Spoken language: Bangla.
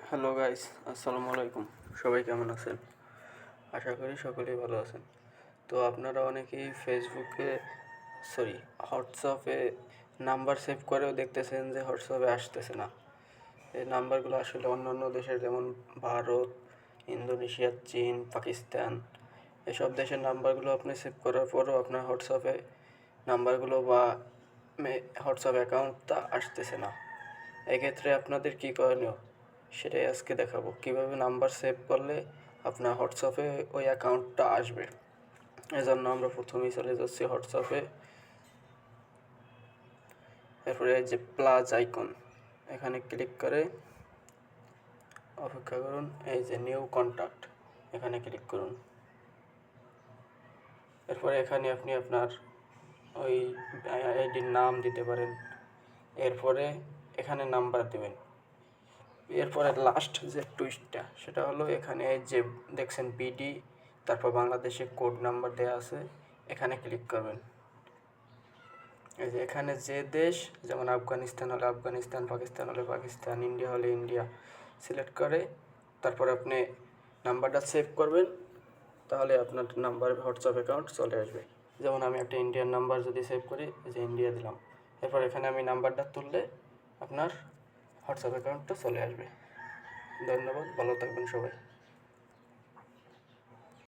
হ্যালো গাইস, আসসালামু আলাইকুম। সবাই কেমন আছেন? আশা করি সকলেই ভালো আছেন। তো আপনারা অনেকেই হোয়াটসঅ্যাপে নাম্বার সেভ করেও দেখতেছেন যে হোয়াটসঅ্যাপে আসতেছে না। এই নাম্বারগুলো আসলে অন্যান্য দেশের যেমন ভারত, ইন্দোনেশিয়া, চীন, পাকিস্তান এসব দেশের নাম্বারগুলো আপনি সেভ করার পরও আপনার হোয়াটসঅ্যাপে নাম্বারগুলো বা হোয়াটসঅ্যাপ অ্যাকাউন্টটা আসতেছে না। এক্ষেত্রে আপনাদের কী করণীয় সেটাই আজকে দেখাবো, কীভাবে নাম্বার সেভ করলে আপনার হোয়াটসঅ্যাপে ওই অ্যাকাউন্টটা আসবে। এজন্য আমরা প্রথমেই চলে যাচ্ছি হোয়াটসঅ্যাপে। এরপরে যে প্লাস আইকন, এখানে ক্লিক করে অপেক্ষা করুন। এই যে নিউ কন্ট্যাক্ট, এখানে ক্লিক করুন। এরপরে এখানে আপনি আপনার ওই আইডির নাম দিতে পারেন। এরপরে এখানে নাম্বার দেবেন। এরপরে লাস্ট যে টুইস্টটা সেটা হলো, এখানে যে দেখছেন বিডি, তারপর বাংলাদেশে কোড নাম্বার দেওয়া আছে, এখানে ক্লিক করবেন। এই যে এখানে যে দেশ, যেমন আফগানিস্তান হলে আফগানিস্তান, পাকিস্তান হলে পাকিস্তান, ইন্ডিয়া হলে ইন্ডিয়া সিলেক্ট করে তারপর আপনি নাম্বারটা সেভ করবেন। তাহলে আপনার নাম্বার হোয়াটসঅ্যাপ অ্যাকাউন্ট চলে আসবে। যেমন আমি একটা ইন্ডিয়ান নাম্বার যদি সেভ করি, যে ইন্ডিয়া দিলাম, এরপর এখানে আমি নাম্বারটা তুললে আপনার হোয়াটসঅ্যাপ অ্যাকাউন্টটা চলে আসবে। ধন্যবাদ, ভালো থাকবেন সবাই।